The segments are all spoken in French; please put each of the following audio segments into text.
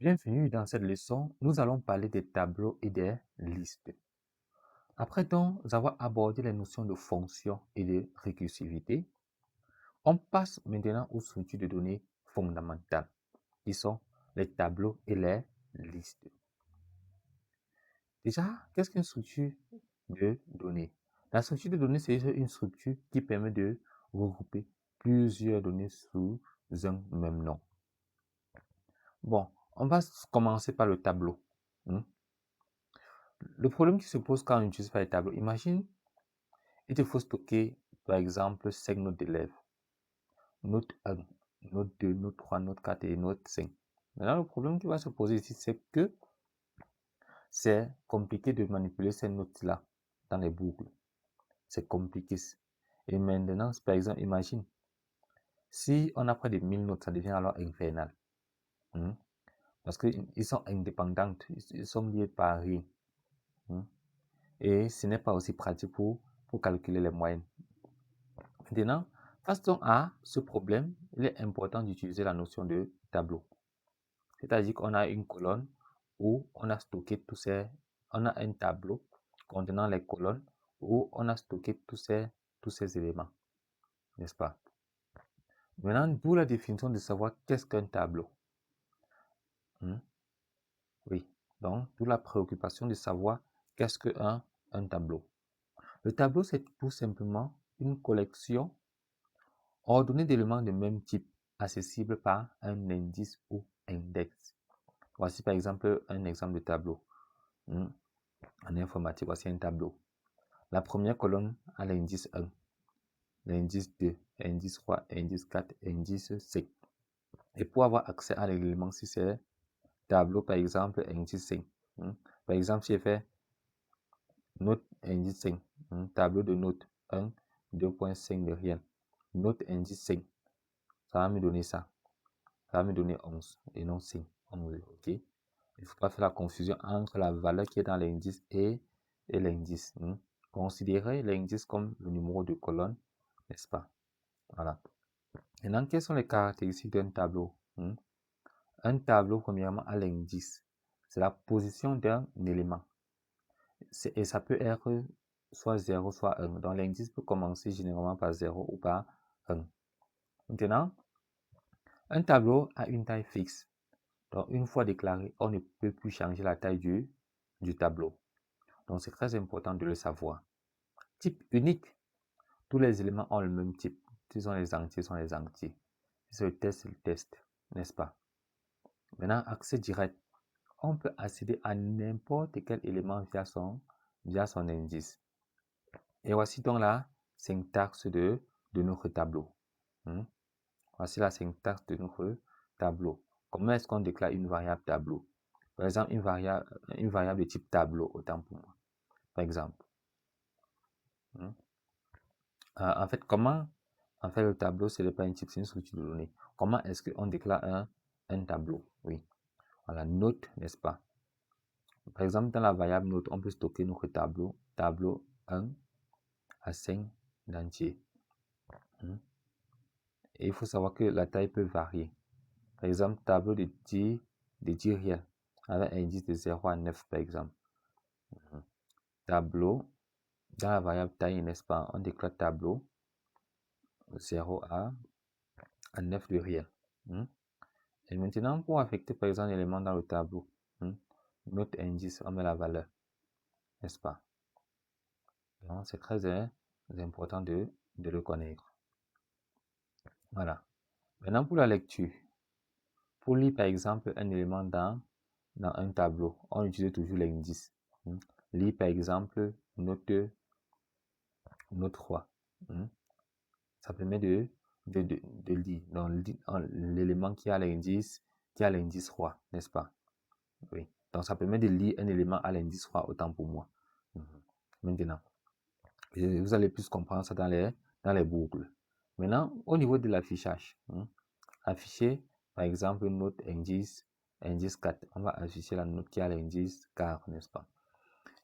Bienvenue dans cette leçon, nous allons parler des tableaux et des listes. Après donc avoir abordé les notions de fonction et de récursivité, on passe maintenant aux structures de données fondamentales, qui sont les tableaux et les listes. Déjà, qu'est-ce qu'une structure de données? La structure de données, c'est une structure qui permet de regrouper plusieurs données sous un même nom. Bon, on va commencer par le tableau. Le problème qui se pose quand on n'utilise pas les tableaux, imagine, il te faut stocker, par exemple, 5 notes d'élèves. Note 1, note 2, note 3, note 4 et note 5. Maintenant, le problème qui va se poser ici, c'est que c'est compliqué de manipuler ces notes-là dans les boucles. C'est compliqué. Et maintenant, par exemple, imagine, si on a près de 1000 notes, ça devient alors infernal. Parce qu'ils sont indépendants, ils sont liés par rien. Et ce n'est pas aussi pratique pour calculer les moyennes. Maintenant, face donc à ce problème, il est important d'utiliser la notion de tableau. C'est-à-dire qu'on a une colonne où on a stocké on a un tableau contenant les colonnes où on a stocké tous ces éléments, n'est-ce pas? Maintenant, pour la définition de savoir qu'est-ce qu'un tableau. Oui, donc pour la préoccupation de savoir qu'est-ce qu'un tableau. Le tableau, c'est tout simplement une collection ordonnée d'éléments de même type accessibles par un indice ou index. Voici par exemple un exemple de tableau. En informatique, voici un tableau. La première colonne a l'indice 1, l'indice 2, l'indice 3, l'indice 4, l'indice 5. Et pour avoir accès à l'élément, si c'est tableau, par exemple, indice 5. Par exemple, si je fais note indice 5, tableau de note 1, 2.5 de rien. Note indice 5, ça va me donner ça. Ça va me donner 11 et non 5. 11, ok? Il ne faut pas faire la confusion entre la valeur qui est dans l'indice et l'indice. Considérez l'indice comme le numéro de colonne, n'est-ce pas? Voilà. Maintenant, quelles sont les caractéristiques d'un tableau? Un tableau, premièrement, a l'indice. C'est la position d'un élément. Et ça peut être soit 0, soit 1. Donc, l'indice peut commencer généralement par 0 ou par 1. Maintenant, un tableau a une taille fixe. Donc, une fois déclaré, on ne peut plus changer la taille du tableau. Donc, c'est très important de le savoir. Type unique. Tous les éléments ont le même type. Si sont les entiers, sont les entiers. Si c'est le test, n'est-ce pas? Maintenant, accès direct. On peut accéder à n'importe quel élément via son indice. Et voici donc la syntaxe de notre tableau. Voici la syntaxe de notre tableau. Comment est-ce qu'on déclare une variable tableau? Par exemple, une variable de type tableau, autant pour moi. Par exemple. En fait, le tableau, ce n'est pas un type, c'est une structure de données. Comment est-ce qu'on déclare un tableau? Oui. Voilà, note, n'est-ce pas? Par exemple, dans la variable note, on peut stocker notre tableau 1 à 5 d'entier. Et il faut savoir que la taille peut varier. Par exemple, tableau de 10 réels, avec un indice de 0 à 9, par exemple. Tableau, dans la variable taille, n'est-ce pas, on déclare tableau 0 à 9 de réel. Et maintenant, pour affecter par exemple l'élément dans le tableau, notre indice, on met la valeur, n'est-ce pas? Donc, c'est très important de le connaître. Voilà. Maintenant, pour la lecture, pour lire par exemple un élément dans un tableau, on utilise toujours l'indice. Lire par exemple note 3. Ça permet de lire. Donc, l'élément qui a l'indice 3, n'est-ce pas? Oui. Donc, ça permet de lire un élément à l'indice 3, autant pour moi. Maintenant, vous allez plus comprendre ça dans les boucles. Maintenant, au niveau de l'affichage, afficher, par exemple, une note indice 4. On va afficher la note qui a l'indice 4, n'est-ce pas?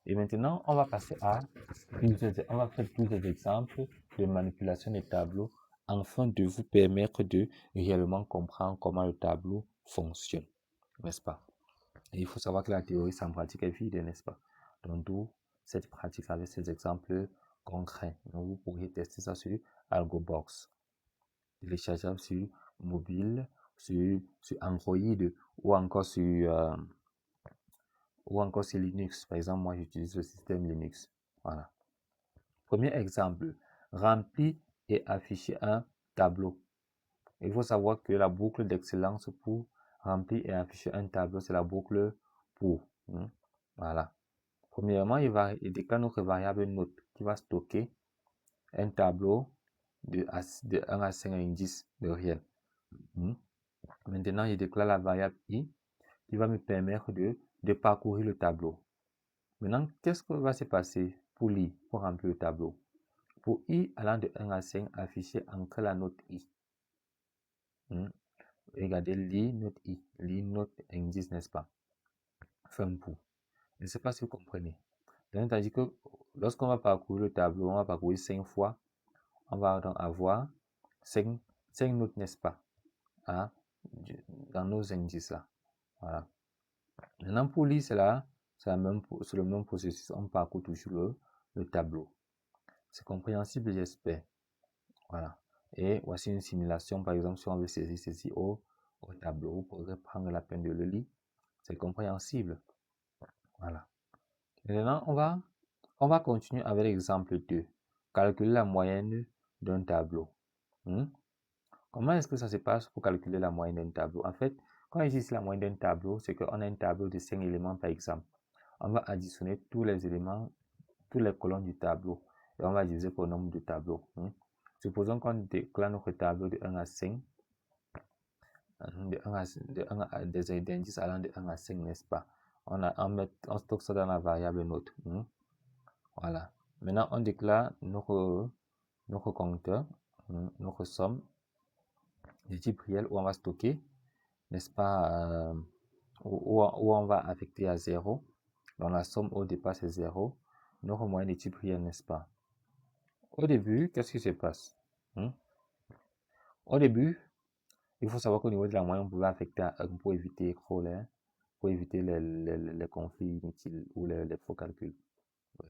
Et maintenant, on va passer on va faire plusieurs exemples de manipulation des tableaux afin de vous permettre de réellement comprendre comment le tableau fonctionne. n'est-ce pas? Et il faut savoir que la théorie sans pratique est vide, n'est-ce pas? Donc, d'où cette pratique avec ces exemples concrets. Donc, vous pourriez tester ça sur AlgoBox, téléchargeable sur mobile, sur Android ou encore sur Linux. Par exemple, moi, j'utilise le système Linux. Voilà. Premier exemple, remplir et afficher un tableau. Il faut savoir que la boucle d'excellence pour remplir et afficher un tableau, c'est la boucle pour. Voilà. Premièrement, il déclare notre variable note qui va stocker un tableau de 1 à 5 indices de réel. Maintenant, il déclare la variable i qui va me permettre de parcourir le tableau. Maintenant, qu'est-ce qui va se passer pour l'i, pour remplir le tableau? Pour i allant de 1 à 5, afficher entre la note i. Regardez, l'i note indice, n'est-ce pas? Fin pour. Je ne sais pas si vous comprenez. Donc, c'est-à-dire que lorsqu'on va parcourir le tableau, on va parcourir 5 fois, on va donc avoir 5 notes, n'est-ce pas? Hein, dans nos indices là. Voilà. Maintenant, pour lire cela, c'est le même processus. On parcourt toujours le tableau. C'est compréhensible, j'espère. Voilà. Et voici une simulation, par exemple, si on veut saisir ceci au tableau, vous pourrez prendre la peine de le lire. C'est compréhensible. Voilà. Maintenant, on va continuer avec l'exemple 2. Calculer la moyenne d'un tableau. Comment est-ce que ça se passe pour calculer la moyenne d'un tableau? En fait, quand il existe la moyenne d'un tableau, c'est qu'on a un tableau de 5 éléments par exemple. On va additionner tous les éléments, toutes les colonnes du tableau et on va diviser par le nombre de tableaux. Supposons qu'on déclare notre tableau de 1 à 5, des indices allant de 1 à 5, n'est-ce pas? On stocke ça dans la variable note. Voilà. Maintenant, on déclare notre compteur, notre somme de type réel où on va stocker, n'est-ce pas, où on va affecter à 0. Donc la somme au départ c'est 0. Notre moyenne de type réel, n'est-ce pas? Au début, qu'est-ce qui se passe? Au début, il faut savoir qu'au niveau de la moyenne, on pouvait affecter à 1 pour éviter les conflits inutiles ou les faux calculs. Ouais.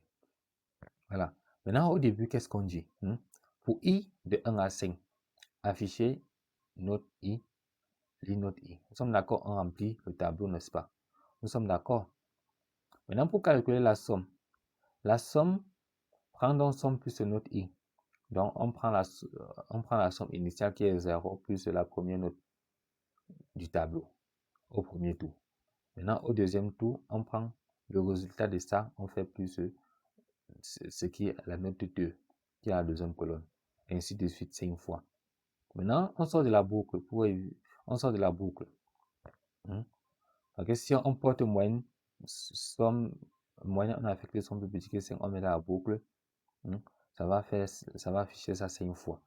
Voilà. Maintenant, au début, qu'est-ce qu'on dit? Pour i de 1 à 5, afficher note i, note i. Nous sommes d'accord, on remplit le tableau, n'est-ce pas? Nous sommes d'accord. Maintenant, pour calculer la somme prend donc somme plus note i. Donc, on prend la somme initiale qui est 0 plus la première note du tableau au premier tour. Maintenant, au deuxième tour, on prend le résultat de ça, on fait plus ce qui est la note 2 qui est la deuxième colonne. Et ainsi de suite 5 fois. Maintenant, on sort de la boucle. On sort de la boucle. Donc, si on porte moyenne, on a affecté somme plus petit que 5, on met dans la boucle. Ça va afficher ça 5 fois.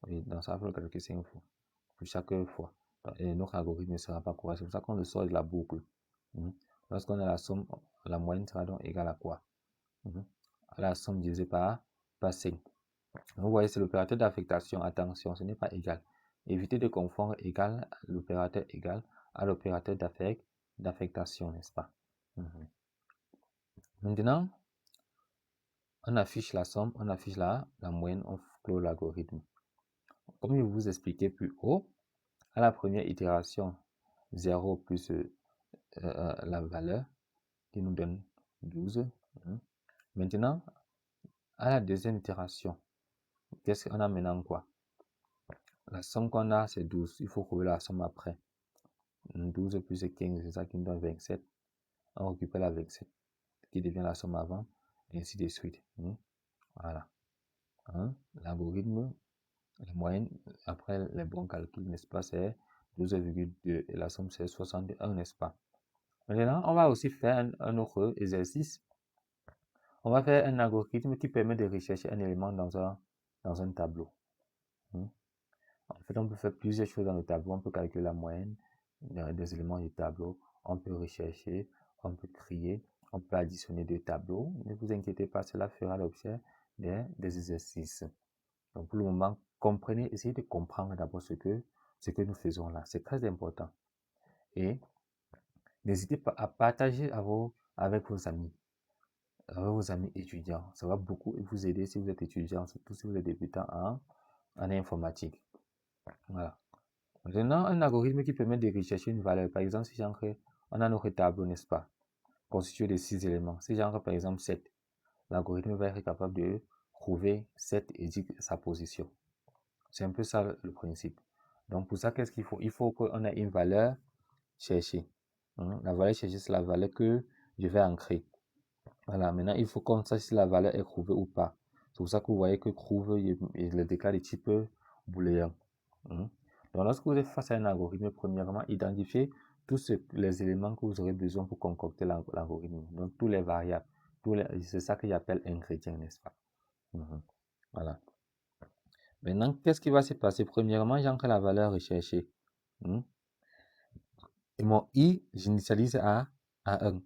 Et donc, ça va faire le calcul 5 fois. Pour chaque fois. Et notre algorithme ne sera pas correct. C'est pour ça qu'on le sort de la boucle. Lorsqu'on a la somme, la moyenne sera donc égale à quoi? À la somme divisée par 5. Vous voyez, c'est l'opérateur d'affectation. Attention, ce n'est pas égal. Évitez de confondre égal, l'opérateur égal, à l'opérateur d'affectation, n'est-ce pas? Maintenant, on affiche la somme, on affiche la moyenne, on clôt l'algorithme. Comme je vous expliquais plus haut, à la première itération, 0 plus la valeur qui nous donne 12. Maintenant, à la deuxième itération, qu'est-ce qu'on a maintenant quoi? La somme qu'on a, c'est 12. Il faut trouver la somme après. 12 plus 15, c'est ça qui nous donne 27. On récupère la 27, qui devient la somme avant, et ainsi de suite. Voilà. L'algorithme, la moyenne, après les bons calculs, n'est-ce pas, c'est 12,2 et la somme c'est 61, n'est-ce pas? Maintenant, on va aussi faire un autre exercice. On va faire un algorithme qui permet de rechercher un élément dans un tableau. En fait, on peut faire plusieurs choses dans le tableau. On peut calculer la moyenne des éléments du tableau. On peut rechercher, on peut trier, on peut additionner deux tableaux. Ne vous inquiétez pas, cela fera l'objet des exercices. Donc, pour le moment, essayez de comprendre d'abord ce que nous faisons là. C'est très important. Et N'hésitez pas à partager avec vos amis étudiants. Ça va beaucoup vous aider si vous êtes étudiant, surtout si vous êtes débutant en informatique. Voilà. Maintenant, un algorithme qui permet de rechercher une valeur. Par exemple, si on a notre tableau, n'est-ce pas, constitué de 6 éléments. Si j'en par exemple 7, l'algorithme va être capable de trouver 7 et dire sa position. C'est un peu ça le principe. Donc, pour ça, qu'est-ce qu'il faut? Il faut qu'on ait une valeur cherchée. La valeur cherchée, c'est la valeur que je vais ancrer. Voilà, maintenant, il faut qu'on sache si la valeur est trouvée ou pas. C'est pour ça que vous voyez que trouve, il le déclare de type booléen. Donc, lorsque vous êtes face à un algorithme, premièrement, identifiez tous les éléments que vous aurez besoin pour concocter l'algorithme. Donc, tous les variables. C'est ça que j'appelle ingrédients, n'est-ce pas? Voilà. Maintenant, qu'est-ce qui va se passer? Premièrement, j'ancre la valeur recherchée. Et mon i, j'initialise à 1.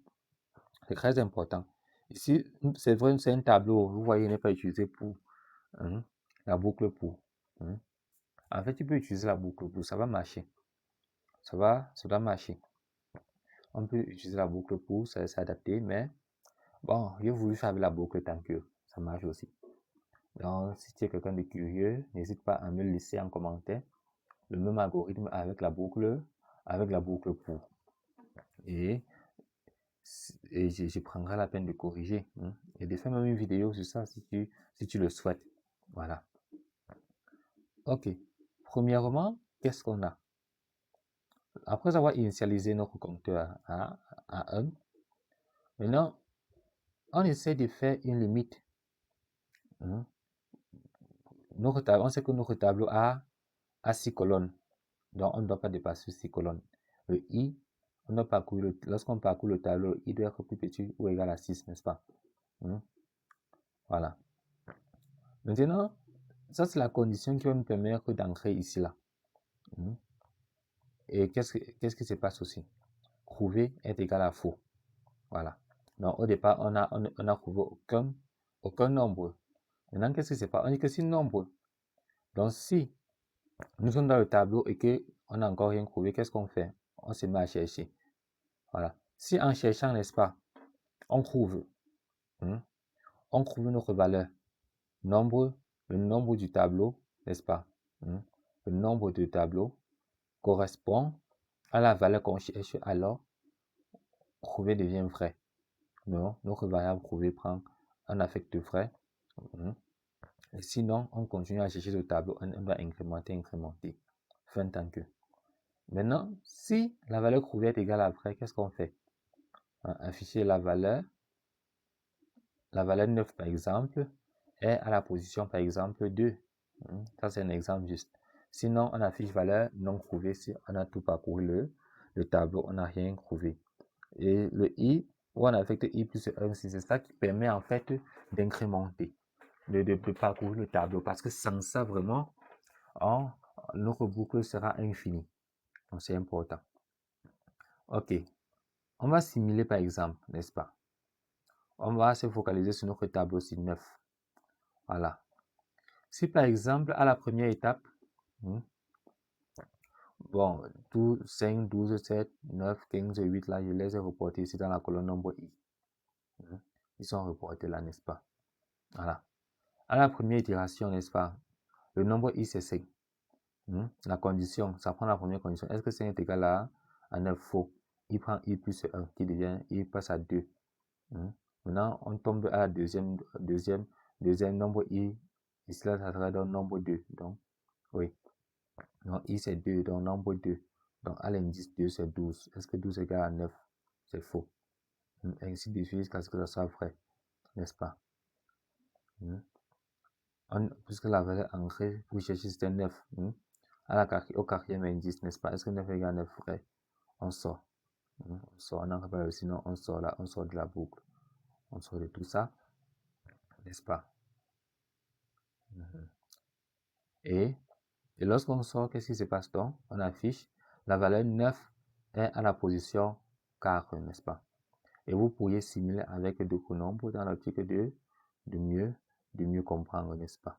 C'est très important. Ici, c'est vrai, c'est un tableau. Vous voyez, il n'est pas utilisé pour la boucle pour. En fait, tu peux utiliser la boucle pour. Ça va marcher. Ça doit marcher. On peut utiliser la boucle pour, ça s'adapter, mais bon, j'ai voulu faire avec la boucle tant que ça marche aussi. Donc, si tu es quelqu'un de curieux, n'hésite pas à me laisser en commentaire le même algorithme avec la boucle pour. Et je prendrai la peine de corriger et de faire même une vidéo sur ça si tu le souhaites. Voilà. Ok. Premièrement, qu'est-ce qu'on a? Après avoir initialisé notre compteur à 1, maintenant, on essaie de faire une limite. On sait que notre tableau a 6 colonnes. Donc, on ne doit pas dépasser 6 colonnes. Le i, lorsqu'on parcourt le tableau, il doit être plus petit ou égal à 6, n'est-ce pas? Voilà. Maintenant, ça c'est la condition qui va nous permettre d'ancrer ici là. Et qu'est-ce qui se passe aussi? Trouver est égal à faux. Voilà. Donc au départ, on a trouvé aucun nombre. Maintenant, qu'est-ce qui se passe? On dit que c'est nombre. Donc si nous sommes dans le tableau et qu'on n'a encore rien trouvé, qu'est-ce qu'on fait? On se met à chercher. Voilà. Si en cherchant, n'est-ce pas, on trouve notre valeur. Le nombre du tableau, n'est-ce pas? Le nombre du tableau correspond à la valeur qu'on cherche, alors trouver devient vrai. Non, notre variable trouver prend un affect vrai. Et sinon, on continue à chercher le tableau, on doit incrémenter. Fin tant que. Maintenant, si la valeur trouvée est égale à vrai, qu'est-ce qu'on fait? Afficher la valeur 9 par exemple, est à la position par exemple 2. Ça c'est un exemple juste. Sinon, on affiche valeur non trouvée si on a tout parcouru le tableau, on n'a rien trouvé. Et le i, où on affecte i plus 1, c'est ça qui permet en fait d'incrémenter, de parcourir le tableau. Parce que sans ça, vraiment, notre boucle sera infinie. Donc c'est important. Ok. On va simuler par exemple, n'est-ce pas? On va se focaliser sur notre tableau 9. Voilà. Si par exemple, à la première étape, bon, 5, 12, 7, 9, 15, 8, là, je les ai reportés ici dans la colonne nombre i. Ils sont reportés là, n'est-ce pas? Voilà. À la première itération, n'est-ce pas? Le nombre i, c'est 5. La condition, ça prend la première condition. Est-ce que 5 est égal à 9? Faux. Il prend i plus 1, qui devient, il passe à 2. Maintenant, on tombe à la deuxième nombre i. Ici, là, ça sera dans nombre 2. Donc, oui. Donc, i, c'est 2. Donc, nombre 2. Donc, à l'indice 2, c'est 12. Est-ce que 12 est égal à 9? C'est faux. Ainsi de suite jusqu'à ce que ça soit vrai. N'est-ce pas? Puisque la valeur ancrée pour chercher c'était 9. Au quatrième indice, n'est-ce pas? Est-ce que 9 est égal à 9 vrai? On sort. On sort, on n'entre pas, sinon on sort là, on sort de la boucle. On sort de tout ça, n'est-ce pas? Et lorsqu'on sort, qu'est-ce qui se passe donc? On affiche la valeur 9 est à la position 4, n'est-ce pas? Et vous pourriez simuler avec d'autres nombres dans l'optique de mieux comprendre, n'est-ce pas?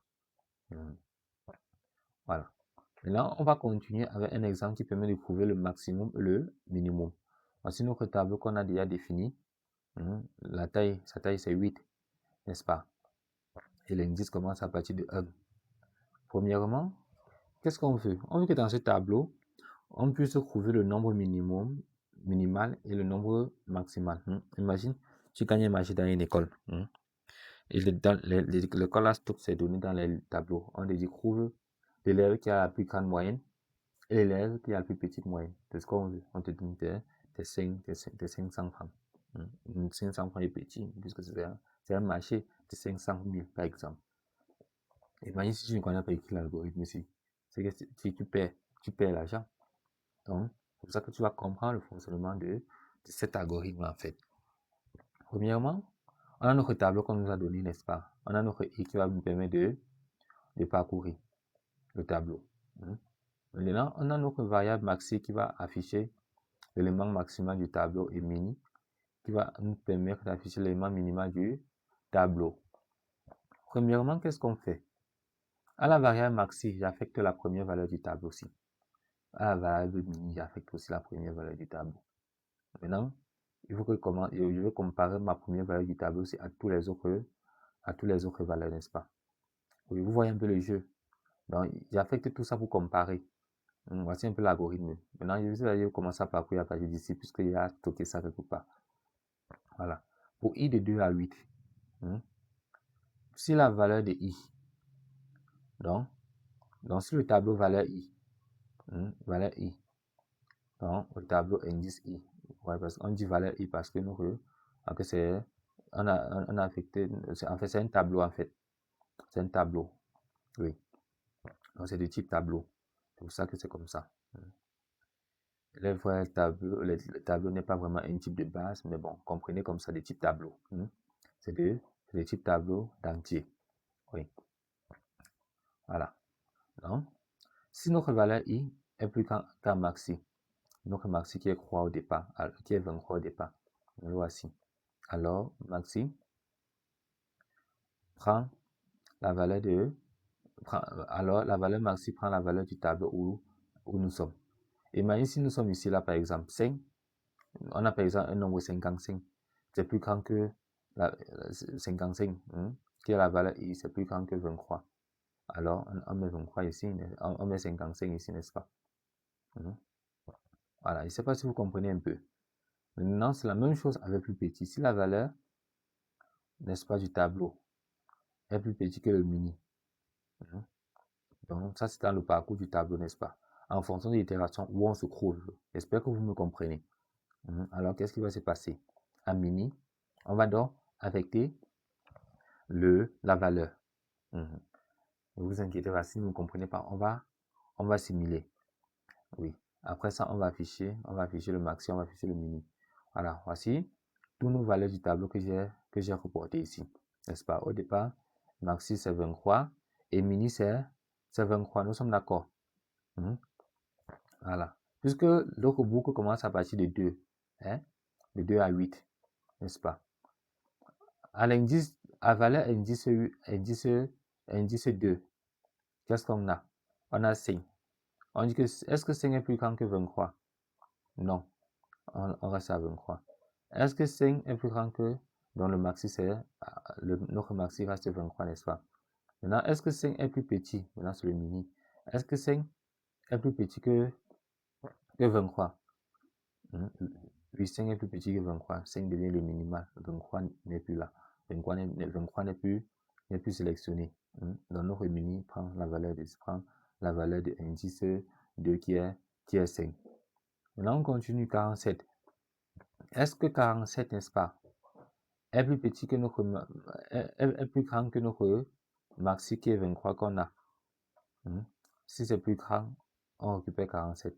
Voilà. Maintenant, on va continuer avec un exemple qui permet de prouver le maximum et le minimum. Voici notre tableau qu'on a déjà défini. Sa taille c'est 8, n'est-ce pas? Et l'indice commence à partir de 1. Premièrement, qu'est-ce qu'on veut? On veut que dans ce tableau, on puisse trouver le nombre minimal et le nombre maximal. Imagine, tu gagnes un marché dans une école. Et l'école a toutes ces données dans les tableaux. On dit trouve l'élève qui a la plus grande moyenne et l'élève qui a la plus petite moyenne. C'est ce qu'on veut. On te donne tes 500 francs. 500 francs est petit, puisque c'est un marché de 500 000, par exemple. Imagine si tu ne connais pas écrit l'algorithme ici. C'est que si tu perds l'argent. Donc, c'est pour ça que tu vas comprendre le fonctionnement de cet algorithme, en fait. Premièrement, on a notre tableau qu'on nous a donné, n'est-ce pas? On a notre I qui va nous permettre de parcourir le tableau. Maintenant, on a notre variable maxi qui va afficher l'élément maximal du tableau et mini qui va nous permettre d'afficher l'élément minimal du tableau. Premièrement, qu'est-ce qu'on fait? À la variable maxi, j'affecte la première valeur du tableau aussi. À la variable mini, j'affecte aussi la première valeur du tableau. Maintenant, il faut que je vais comparer ma première valeur du tableau aussi à tous les autres valeurs, n'est-ce pas? Oui, vous voyez un peu le jeu. Donc, j'affecte tout ça pour comparer. Voici un peu l'algorithme. Maintenant, je vais commencer à parcourir à partir d'ici, puisqu'il y a stocké ça quelque part. Voilà. Pour i de 2 à 8, si la valeur de i, donc si le tableau valeur i, donc le tableau indice i, ouais, parce qu'on dit valeur i parce que on a affecté, en fait, c'est un tableau, en fait. C'est un tableau, oui. Donc, c'est de type tableau. C'est pour ça que c'est comme ça. Le vrai tableau, le tableau n'est pas vraiment un type de base, mais bon, comprenez comme ça des types tableaux. C'est des types tableaux d'entier. Oui. Voilà. Donc, si notre valeur i est plus qu'un maxi, notre maxi qui est 3 au départ, qui est 23 au départ, le voici. Alors, maxi prend la valeur alors la valeur maxi prend la valeur du tableau où nous sommes. Imagine si nous sommes ici, là, par exemple, 5. On a par exemple un nombre 55. C'est plus grand que 55, qui est la valeur i, c'est plus grand que 23. Alors, on met 23 ici, on met 55 ici, n'est-ce pas? Voilà, je ne sais pas si vous comprenez un peu. Maintenant, c'est la même chose avec plus petit. Si la valeur, n'est-ce pas, du tableau est plus petit que le mini. Donc, ça, c'est dans le parcours du tableau, n'est-ce pas? En fonction de l'itération où on se trouve. J'espère que vous me comprenez. Alors, qu'est-ce qui va se passer? À mini, on va donc affecter la valeur. Ne vous inquiétez pas, si vous ne comprenez pas, on va simuler. Oui. Après ça, on va afficher le maxi, on va afficher le mini. Voilà, voici toutes nos valeurs du tableau que j'ai reporté ici. N'est-ce pas? Au départ, maxi c'est 23 et mini c'est 23. Nous sommes d'accord. Voilà. Puisque l'autre boucle commence à partir de 2. De 2 à 8. N'est-ce pas? À l'indice, à valeur indice 2, qu'est-ce qu'on a? On a 5. On dit que, est-ce que 5 est plus grand que 23? Non. On reste à 23. Est-ce que 5 est plus grand que, donc le maxi c'est, notre maxi reste 23, n'est-ce pas? Maintenant, est-ce que 5 est plus petit? Maintenant, c'est le mini. Est-ce que 5 est plus petit que 23? Oui, 5 est plus petit que 23. 5 devient le minimal. 23 n'est plus là. 23 n'est plus sélectionné. Donc, notre mini prend la valeur de indice 2 qui est 5. Maintenant, on continue 47. Est-ce que 47, n'est-ce pas, est plus petit que est plus grand que notre maxi qui est 23 qu'on a? Si c'est plus grand, on récupère 47.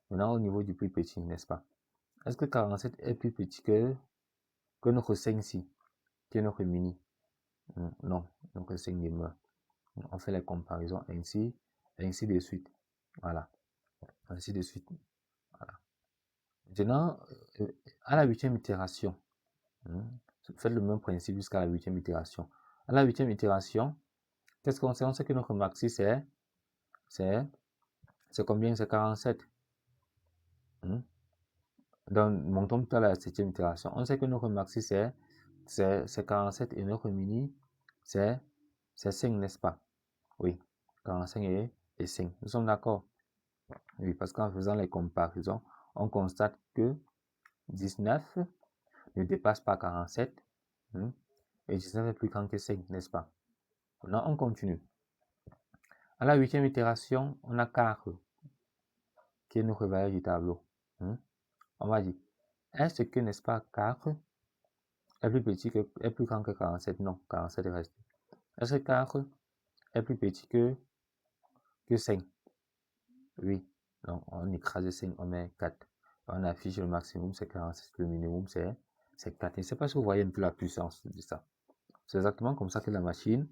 Maintenant, au niveau du plus petit, n'est-ce pas? Est-ce que 47 est plus petit que notre 5 ici, qui est notre mini? Non, notre 5 demeure. On fait les comparaisons ainsi de suite. Voilà. Ainsi de suite. Voilà. Maintenant, à la 8e itération, faites le même principe jusqu'à la 8e itération. À la 8e itération, qu'est-ce qu'on sait? On sait que notre maxi c'est combien? C'est 47. Donc, montons plutôt à la 7e itération. On sait que notre maxi, c'est 47 et notre mini, c'est 5, n'est-ce pas? Oui, 45 et 5. Nous sommes d'accord? Oui, parce qu'en faisant les comparaisons, on constate que 19 ne dépasse pas 47 et 19 est plus grand que 5, n'est-ce pas? Maintenant, on continue. À la 8e itération, on a 4 qui est notre valeur du tableau. On va dire, est-ce que, n'est-ce pas, 4 est plus grand que 47? Non, 47 reste. Est-ce que 4 est plus petit que 5? Oui. Donc, on écrase 5, on met 4. On affiche le maximum, c'est 47, le minimum, c'est 4. Je ne sais pas si vous voyez un peu la puissance de ça. C'est exactement comme ça que la machine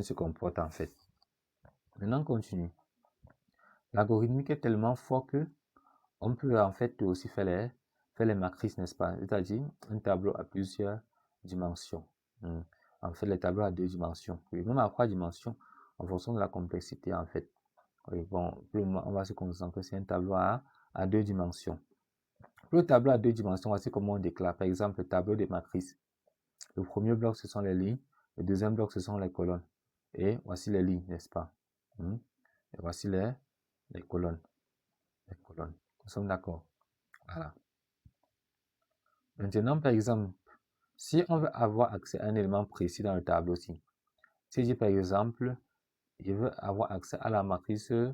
se comporte en fait. Maintenant, on continue. L'algorithmique est tellement fort que on peut en fait aussi faire les matrices, n'est-ce pas? C'est-à-dire un tableau à plusieurs dimensions. En fait, les tableaux à 2 dimensions. Oui, même à 3 dimensions, en fonction de la complexité en fait. Oui, bon, pour le moment, on va se concentrer sur un tableau à 2 dimensions. Pour le tableau à 2 dimensions, voici comment on déclare. Par exemple, le tableau des matrices. Le premier bloc, ce sont les lignes. Le deuxième bloc, ce sont les colonnes. Et voici les lignes, n'est-ce pas? Et voici les colonnes. Les colonnes. Nous sommes d'accord. Voilà. Maintenant, par exemple, si on veut avoir accès à un élément précis dans le tableau ci, si je dis par exemple, je veux avoir accès à la matrice, je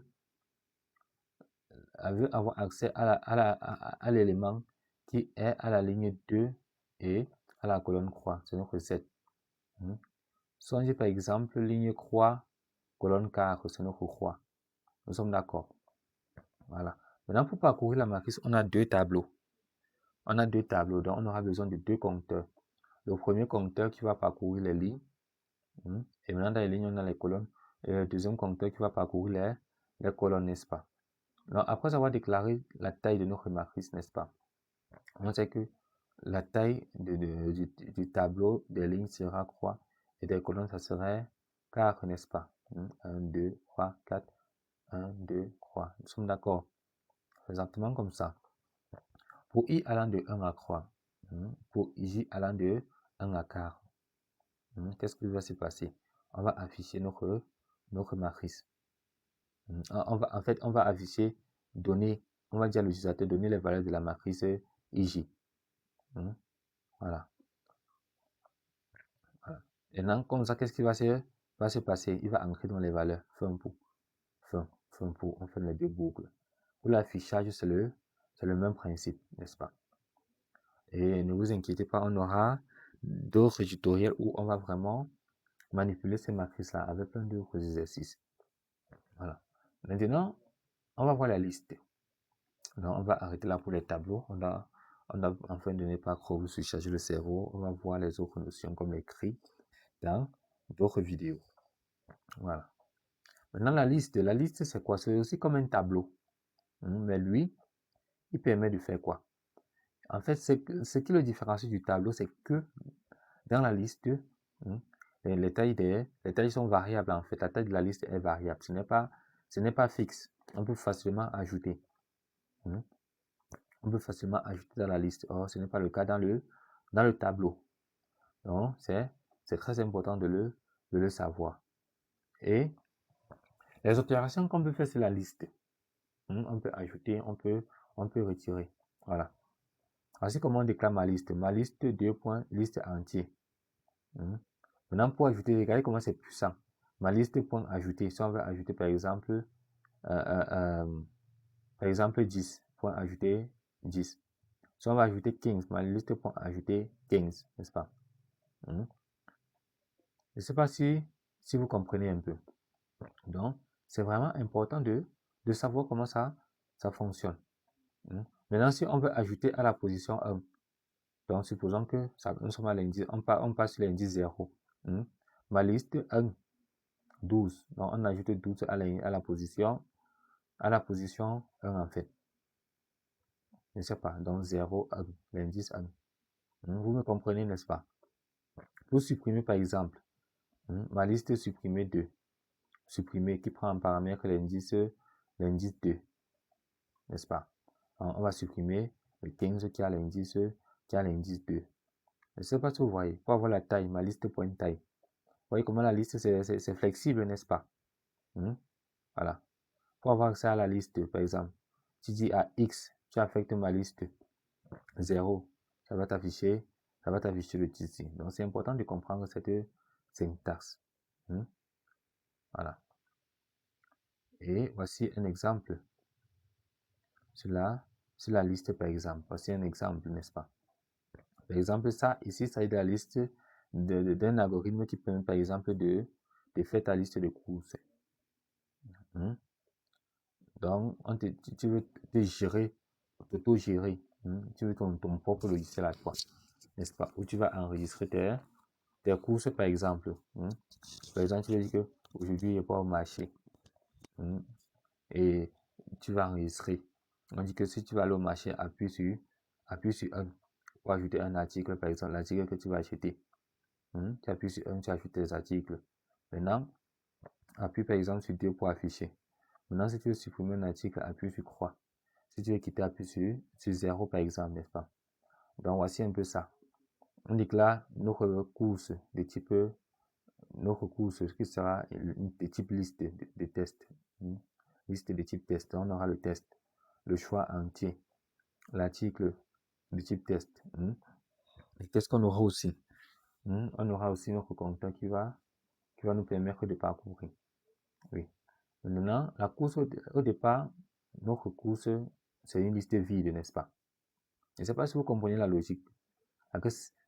veux avoir accès à l'élément qui est à la ligne 2 et à la colonne croix, c'est notre 7. Si on dit par exemple ligne croix, colonne carré, c'est notre croix. Nous sommes d'accord. Voilà. Maintenant, pour parcourir la matrice, on a 2 tableaux. On a 2 tableaux, donc on aura besoin de 2 compteurs. Le premier compteur qui va parcourir les lignes. Et maintenant, dans les lignes, on a les colonnes. Et le deuxième compteur qui va parcourir les colonnes, n'est-ce pas? Donc, après avoir déclaré la taille de notre matrice, n'est-ce pas? On sait que la taille du tableau des lignes sera croix et des colonnes, ça serait 4, n'est-ce pas? 1, 2, 3, 4. 1, 2, 3. Nous sommes d'accord? Exactement comme ça. Pour i allant de 1 à 3, pour j allant de 1 à 4, qu'est-ce qui va se passer? On va afficher notre matrice. En fait, on va afficher, donner, on va dire à l'utilisateur donner les valeurs de la matrice IJ. Voilà. Et maintenant, comme ça, qu'est-ce qui va se passer? Il va entrer dans les valeurs. Fin pour. On fait les 2 boucles. Pour l'affichage, c'est le même principe, n'est-ce pas? Et ne vous inquiétez pas, on aura d'autres tutoriels où on va vraiment manipuler ces matrices-là avec plein d'autres exercices. Voilà. Maintenant, on va voir la liste. Donc, on va arrêter là pour les tableaux. On a enfin de ne pas trop vous surcharger le cerveau. On va voir les autres notions comme l'écrit dans d'autres vidéos. Voilà. Maintenant, la liste, c'est quoi? C'est aussi comme un tableau. Mais lui, il permet de faire quoi? En fait, ce qui le différencie du tableau, c'est que dans la liste, les tailles sont variables. En fait, la taille de la liste est variable. Ce n'est pas fixe. On peut facilement ajouter. On peut facilement ajouter dans la liste. Or, ce n'est pas le cas dans le tableau. Donc, c'est très important de le savoir. Et les opérations qu'on peut faire sur la liste, on peut ajouter, on peut retirer. Voilà. Voici comment on déclare ma liste. Ma liste, 2 points, liste entier. Maintenant, pour ajouter, regardez comment c'est puissant. Ma liste, point ajouter. Si on veut ajouter, par exemple, 10, point ajouter 10. Si on va ajouter 15, ma liste, point ajouter 15, n'est-ce pas? Je ne sais pas si vous comprenez un peu. Donc, c'est vraiment important de savoir comment ça fonctionne. Maintenant, si on veut ajouter à la position 1, donc supposons que nous sommes à l'indice, on passe sur l'indice 0. Ma liste 1, 12. Donc, on ajoute 12 à la position 1 en fait. Je ne sais pas. Donc, 0, 1, l'indice 1. Vous me comprenez, n'est-ce pas? Pour supprimer, par exemple, ma liste supprimer 2. Supprimer qui prend en paramètre l'indice 2. N'est-ce pas? On va supprimer le 15 qui a l'indice 2. Je ne sais pas si vous voyez. Pour avoir la taille, ma liste point taille. Vous voyez comment la liste, c'est flexible, n'est-ce pas? Voilà. Pour avoir accès à la liste, par exemple, tu dis à X, tu affectes ma liste 0, ça va t'afficher le titre ici. Donc, c'est important de comprendre cette syntaxe. Voilà. Et voici un exemple sur la liste, par exemple. Voici un exemple, n'est-ce pas? Par exemple, ça, ici, ça est de la liste d'un algorithme qui permet, par exemple, de faire ta liste de courses. Donc, tu veux te gérer, t'auto-gérer. Tu veux ton propre logiciel à toi, n'est-ce pas? Où tu vas enregistrer tes courses, par exemple. Par exemple, tu veux dire que aujourd'hui, il n'est pas au marché. Et tu vas enregistrer. On dit que si tu vas aller au marché, appuie sur 1 pour ajouter un article, par exemple, l'article que tu vas acheter. Tu appuies sur 1, tu ajoutes tes articles. Maintenant, appuie par exemple sur 2 pour afficher. Maintenant, si tu veux supprimer un article, appuie sur 3. Si tu veux quitter, appuie sur 0 par exemple, n'est-ce pas? Donc, voici un peu ça. On déclare notre course de type, qui sera de type liste de tests. Liste de type test. On aura le test, le choix entier, l'article de type test. Et qu'est-ce qu'on aura aussi? On aura aussi notre compteur qui va nous permettre de parcourir. Oui. Maintenant, la course au départ, notre course, c'est une liste vide, n'est-ce pas? Je ne sais pas si vous comprenez la logique.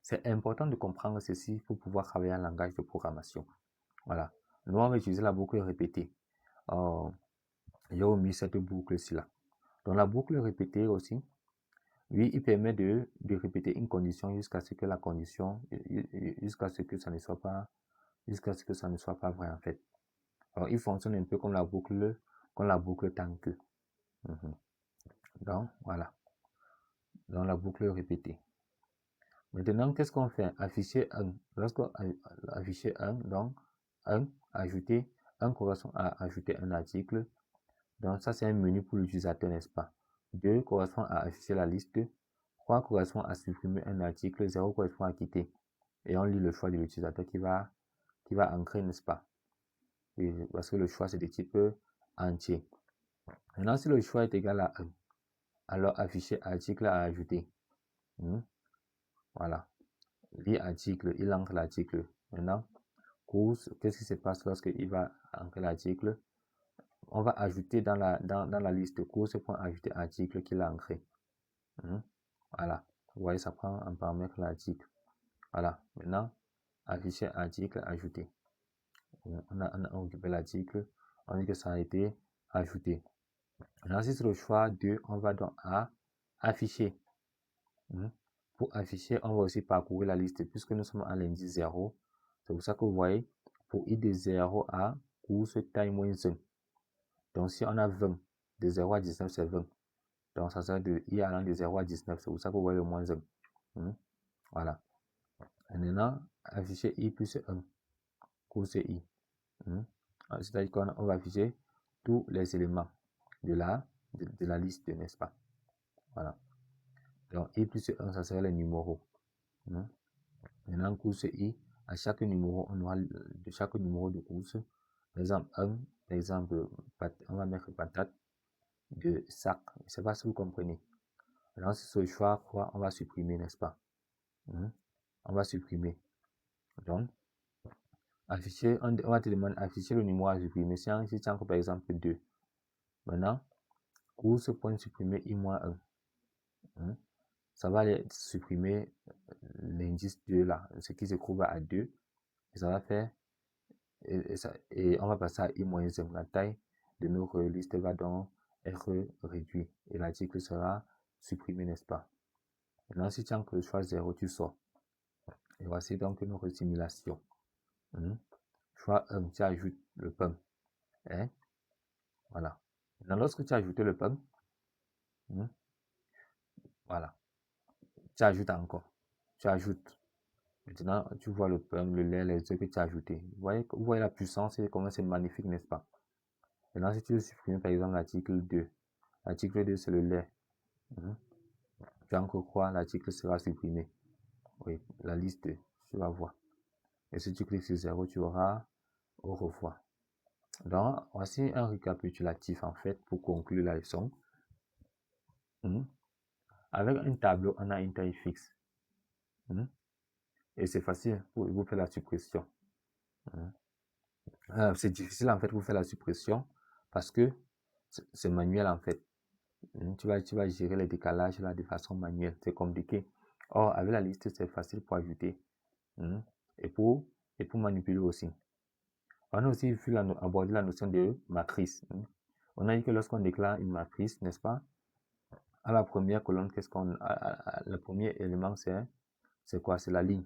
C'est important de comprendre ceci pour pouvoir travailler en langage de programmation. Voilà. Nous, on va utiliser la boucle répétée. J'ai omis cette boucle-ci là. Donc, la boucle répétée aussi, lui, il permet de répéter une condition jusqu'à ce que la condition, jusqu'à ce que ça ne soit pas vrai en fait. Alors, il fonctionne un peu comme la boucle tant que. Donc, voilà. Dans la boucle répétée. Maintenant, qu'est-ce qu'on fait? Afficher 1. Lorsqu'on affiche 1, donc 1, ajouter 1 correspond à ajouter un article. Donc, ça, c'est un menu pour l'utilisateur, n'est-ce pas? 2 correspond à afficher la liste. 3 correspond à supprimer un article. 0 correspond à quitter. Et on lit le choix de l'utilisateur qui va ancrer, n'est-ce pas? Et parce que le choix, c'est de type entier. Maintenant, si le choix est égal à 1, alors afficher article à ajouter. Voilà. Lit article, il ancre l'article. Maintenant, course, qu'est-ce qui se passe lorsqu'il va ancrer l'article? On va ajouter dans la liste course pour ajouter article qu'il a ancré. Voilà. Vous voyez, ça prend un paramètre l'article. Voilà. Maintenant, afficher article, ajouter. On a occupé l'article. On dit que ça a été ajouté. Maintenant, si c'est le choix 2, on va donc à afficher. Pour afficher, on va aussi parcourir la liste puisque nous sommes à l'indice 0. C'est pour ça que vous voyez, pour i de 0 à course taille moins 1. Donc, si on a 20, de 0 à 19, c'est 20. Donc, ça sera de i allant de 0 à 19. C'est pour ça que vous voyez le moins 1. Voilà. Et maintenant, afficher i plus 1, course i. C'est-à-dire qu'on va afficher tous les éléments de la liste, n'est-ce pas? Voilà. Donc, i plus 1, ça serait les numéros. Maintenant, course i, à chaque numéro, on aura de chaque numéro de course. Par exemple, 1, par exemple, on va mettre patate de sac. Je ne sais pas si vous comprenez. Alors, si c'est le choix, quoi, on va supprimer, n'est-ce pas? On va supprimer. Donc, afficher, on va te demander afficher le numéro à supprimer. Si tu as par exemple 2. Maintenant, course point supprimer i-1. Ça va aller supprimer l'indice 2 là, ce qui se trouve à 2. Et ça va faire, et on va passer à i-1. La taille de notre liste va donc être réduite. Et l'article sera supprimé, n'est-ce pas? Maintenant, si tu as que le choix 0, tu sors. Et voici donc notre simulation. Choix 1, tu ajoutes le pain. Voilà. Maintenant, lorsque tu as ajouté le pain, voilà, tu ajoutes encore. Tu ajoutes. Maintenant, tu vois le pain, le lait, les œufs que tu as ajoutés. Vous voyez la puissance et comment c'est magnifique, n'est-ce pas? Maintenant, si tu veux supprimer par exemple l'article 2, l'article 2 c'est le lait. tu as encore quoi? L'article sera supprimé. Oui, la liste, tu vas voir. Et si tu cliques sur 0, tu auras au revoir. Donc, voici un récapitulatif en fait pour conclure la leçon. Avec un tableau, on a une taille fixe. Et c'est facile pour vous faire la suppression. C'est difficile en fait pour faire la suppression parce que c'est manuel en fait. Tu vas gérer les décalages là de façon manuelle. C'est compliqué. Or, avec la liste, c'est facile pour ajouter et pour manipuler aussi. On a aussi abordé la notion de matrice. On a dit que lorsqu'on déclare une matrice, n'est-ce pas, à la première colonne, le premier élément, c'est quoi? C'est la ligne.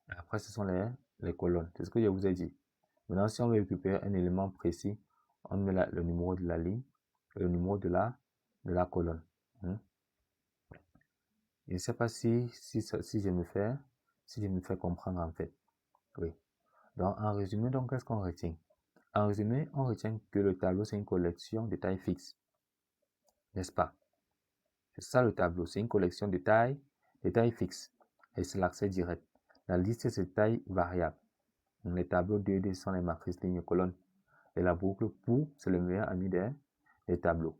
Après, ce sont les colonnes. C'est ce que je vous ai dit. Maintenant, si on veut récupérer un élément précis, on met le numéro de la ligne et le numéro de la colonne. Je ne sais pas si je me fais comprendre en fait. Oui. Donc, en résumé, donc, qu'est-ce qu'on retient? En résumé, on retient que le tableau, c'est une collection de tailles fixes. N'est-ce pas? C'est ça le tableau, c'est une collection de tailles fixes. Et c'est l'accès direct. La liste, c'est de taille variable. Les tableaux 2D sont les matrices lignes colonnes. Et la boucle pour, c'est le meilleur ami des tableaux.